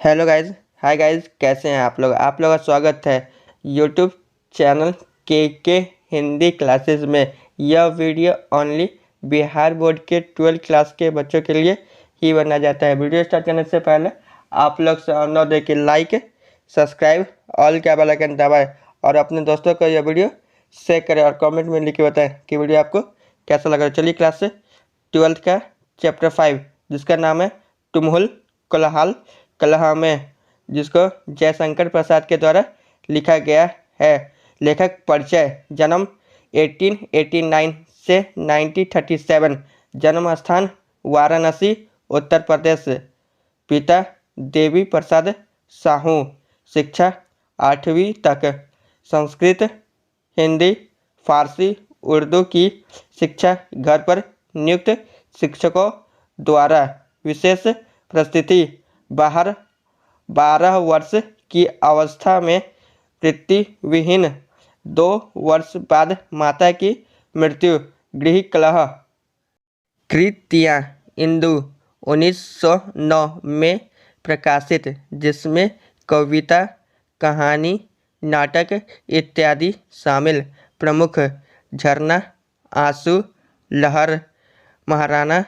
Hello guys, hi guys, कैसे हैं आप लोग। का स्वागत है यूट्यूब चैनल के हिंदी क्लासेस में। यह वीडियो ओनली बिहार बोर्ड के 12th क्लास के बच्चों के लिए ही बना जाता है। वीडियो स्टार्ट करने से पहले आप लोग से अनुरोध दे कि लाइक, सब्सक्राइब, ऑल का बेल आइकन दबाएं और अपने दोस्तों को यह वीडियो शेयर करें और कमेंट में लिख के बताएं कि वीडियो आपको कैसा लगा। चलिए क्लास से 12th का चैप्टर 5 जिसका नाम है तुमुल कोलाहल कलह में, जिसको जयशंकर प्रसाद के द्वारा लिखा गया है। लेखक परिचय: जन्म 1889 से 1937, जन्म स्थान वाराणसी उत्तर प्रदेश, पिता देवी प्रसाद साहू, शिक्षा 8वीं तक, संस्कृत, हिंदी, फारसी, उर्दू की शिक्षा घर पर नियुक्त शिक्षकों द्वारा। विशेष परिस्थिति: बाहर 12 वर्ष की अवस्था में वृत्तिविहीन, 2 वर्ष बाद माता की मृत्यु। गृह कलह। कृतियाँ: इंदु 1909 में प्रकाशित, जिसमें कविता, कहानी, नाटक इत्यादि शामिल। प्रमुख: झरना, आंसू, लहर, महाराणा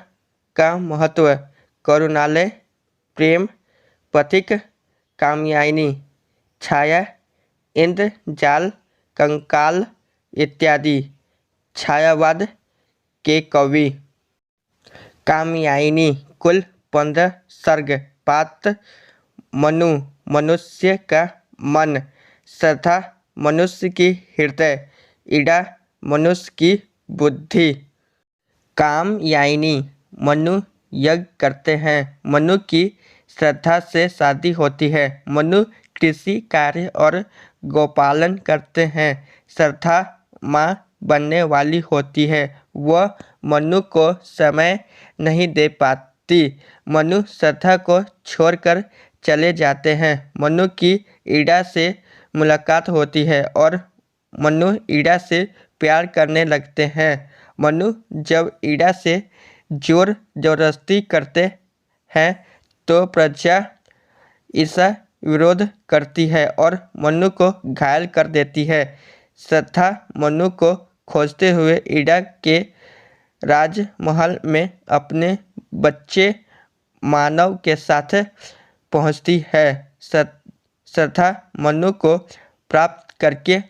का महत्व, करुणालय, प्रेम, पथिक, कामयानी, छाया, इंद्रजाल, कंकाल इत्यादि। छायावाद के कवि। कामयानी कुल 15 सर्ग। पात्र: मनु मनुष्य का मन, श्रद्धा मनुष्य की हृदय, इड़ा मनुष्य की बुद्धि। कामयानी: मनु यज्ञ करते हैं, मनु की श्रद्धा से शादी होती है। मनु कृषि कार्य और गोपालन करते हैं, श्रद्धा माँ बनने वाली होती है, वह मनु को समय नहीं दे पाती। मनु श्रद्धा को छोड़कर चले जाते हैं। मनु की ईड़ा से मुलाकात होती है और मनु ईड़ा से प्यार करने लगते हैं। मनु जब ईड़ा से जोर जबरदस्ती करते हैं तो प्रज्ञा इसका विरोध करती है और मनु को घायल कर देती है। श्रद्धा मनु को खोजते हुए ईड़ा के राजमहल में अपने बच्चे मानव के साथ पहुंचती है। श्रद्धा मनु को प्राप्त करके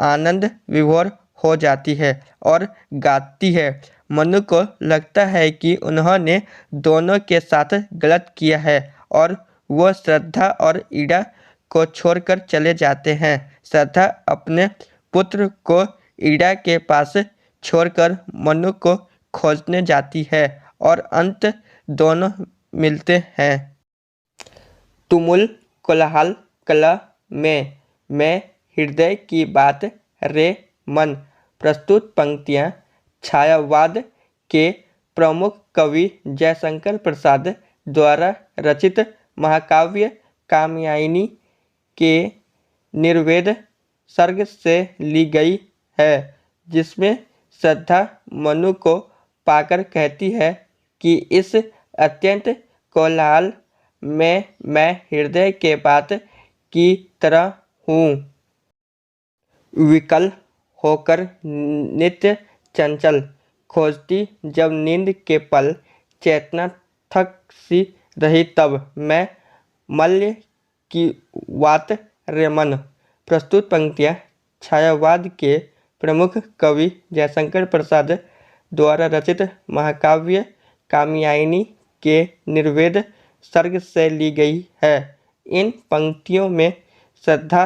आनंद विभोर हो जाती है और गाती है। मनु को लगता है कि उन्होंने दोनों के साथ गलत किया है और वह श्रद्धा और ईड़ा को छोड़कर चले जाते हैं। श्रद्धा अपने पुत्र को ईड़ा के पास छोड़कर मनु को खोजने जाती है और अंत दोनों मिलते हैं। तुमुल कोलाहल कलह में, मैं हृदय की बात रे मन। प्रस्तुत पंक्तियाँ छायावाद के प्रमुख कवि जयशंकर प्रसाद द्वारा रचित महाकाव्य कामयानी के निर्वेद सर्ग से ली गई है, जिसमें श्रद्धा मनु को पाकर कहती है कि इस अत्यंत कोलाहल में मैं हृदय के बात की तरह हूँ, विकल होकर नित्य चंचल, खोजती जब नींद के पल, चेतना थक सी रही तब, मैं मल्य की वात रे मन। प्रस्तुत पंक्तियाँ छायावाद के प्रमुख कवि जयशंकर प्रसाद द्वारा रचित महाकाव्य कामयानी के निर्वेद सर्ग से ली गई है। इन पंक्तियों में श्रद्धा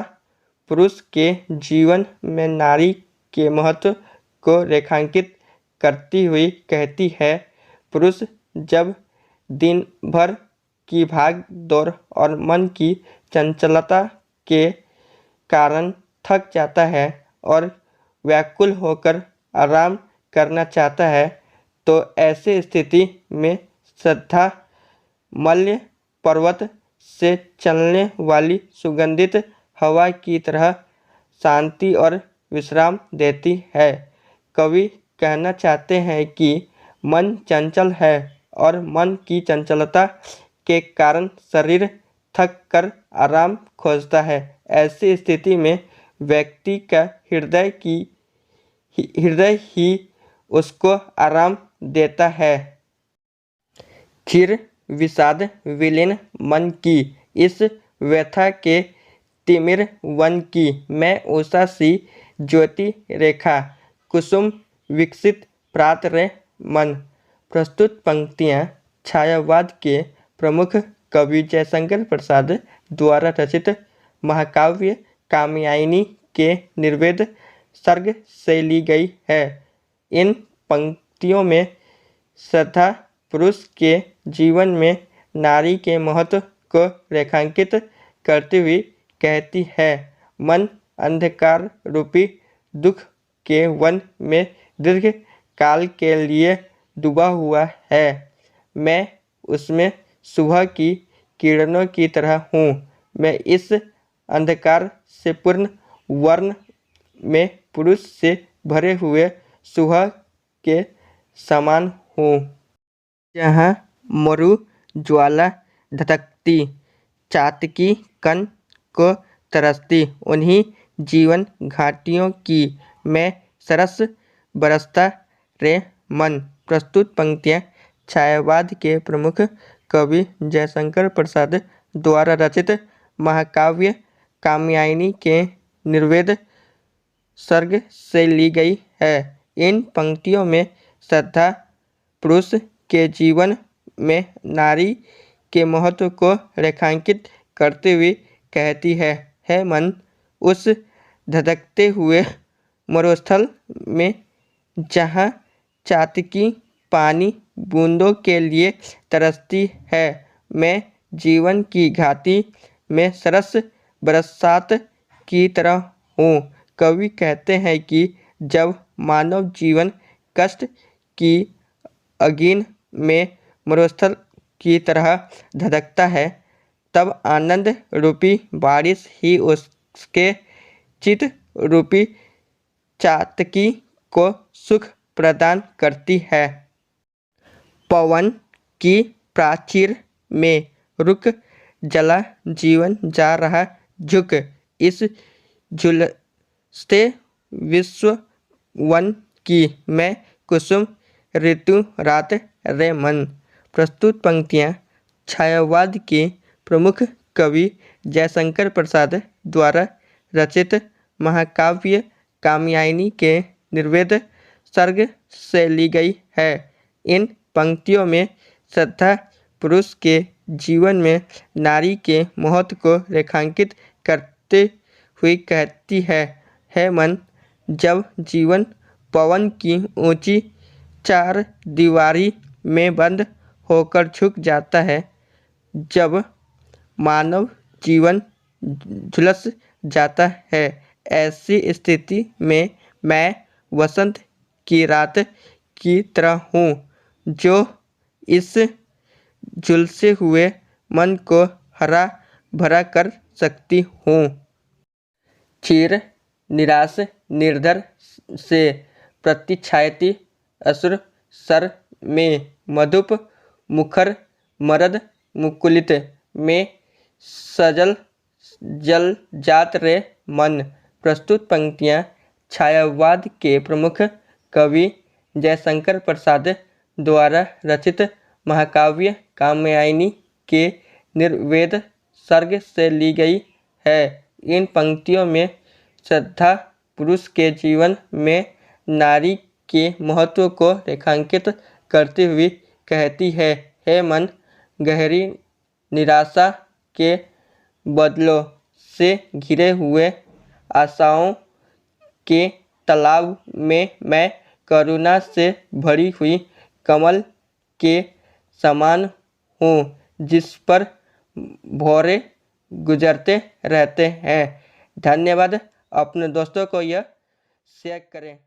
पुरुष के जीवन में नारी के महत्व को रेखांकित करती हुई कहती है, पुरुष जब दिन भर की भाग दौड़ और मन की चंचलता के कारण थक जाता है और व्याकुल होकर आराम करना चाहता है, तो ऐसी स्थिति में श्रद्धा मल्य पर्वत से चलने वाली सुगंधित हवा की तरह शांति और विश्राम देती है। कवि कहना चाहते हैं कि मन चंचल है और मन की चंचलता के कारण शरीर थक कर आराम खोजता है। ऐसी स्थिति में व्यक्ति का हृदय ही उसको आराम देता है। फिर विषाद विलीन मन की इस व्यथा के तिमिर वन की मैं उषा सी ज्योति रेखा कुसुम विकसित प्रात रे मन। प्रस्तुत पंक्तियाँ छायावाद के प्रमुख कवि जयशंकर प्रसाद द्वारा रचित महाकाव्य कात्यायनी के निर्वेद सर्ग से ली गई है। इन पंक्तियों में श्रद्धा पुरुष के जीवन में नारी के महत्व को रेखांकित करती हुई कहती है, मन अंधकार रूपी दुख के वन में दीर्घ काल के लिए डूबा हुआ है। मैं उसमें सुबह की किरणों की तरह हूँ। मैं इस अंधकार से पूर्ण वर्ण में पुरुष से भरे हुए सुबह के समान हूँ। जहाँ मरु ज्वाला धधकती चातकी कण को तरसती, उन्हीं जीवन घाटियों की मैं सरस बरसता रे मन। प्रस्तुत पंक्तियाँ छायावाद के प्रमुख कवि जयशंकर प्रसाद द्वारा रचित महाकाव्य कात्यायनी के निर्वेद सर्ग से ली गई है। इन पंक्तियों में श्रद्धा पुरुष के जीवन में नारी के महत्व को रेखांकित करते हुए कहती है मन उस धधकते हुए मरुस्थल में जहाँ चातकी पानी बूंदों के लिए तरसती है, मैं जीवन की घाटी में सरस बरसात की तरह हूँ। कवि कहते हैं कि जब मानव जीवन कष्ट की अग्नि में मरुस्थल की तरह धधकता है, तब आनंद रूपी बारिश ही उसके चित्त रूपी चातकी को सुख प्रदान करती है। पवन की प्राचीर में रुक जला जीवन जा रहा झुक, इस झुलसते विश्व वन की मैं कुसुम ऋतु रात रे मन। प्रस्तुत पंक्तियाँ छायावाद के प्रमुख कवि जयशंकर प्रसाद द्वारा रचित महाकाव्य कात्यायनी के निर्वेद सर्ग से ली गई है। इन पंक्तियों में श्रद्धा पुरुष के जीवन में नारी के महत्व को रेखांकित करते हुए कहती है मन जब जीवन पवन की ऊंची चार दीवारी में बंद होकर झुक जाता है, जब मानव जीवन झुलस जाता है, ऐसी स्थिति में मैं वसंत की रात की तरह हूँ, जो इस झुलसे हुए मन को हरा भरा कर सकती हूँ। क्षीर निराश निर्धर से प्रतिछायती असुर सर में मधुप मुखर मरद मुकुलित में सजल जल जात रे मन। प्रस्तुत पंक्तियाँ छायावाद के प्रमुख कवि जयशंकर प्रसाद द्वारा रचित महाकाव्य कात्यायनी के निर्वेद सर्ग से ली गई है। इन पंक्तियों में श्रद्धा पुरुष के जीवन में नारी के महत्व को रेखांकित करती हुई कहती है मन गहरी निराशा के बादलों से घिरे हुए आशाओं के तालाब में मैं करुणा से भरी हुई कमल के समान हूँ, जिस पर भौरे गुजरते रहते हैं। धन्यवाद। अपने दोस्तों को यह शेयर करें।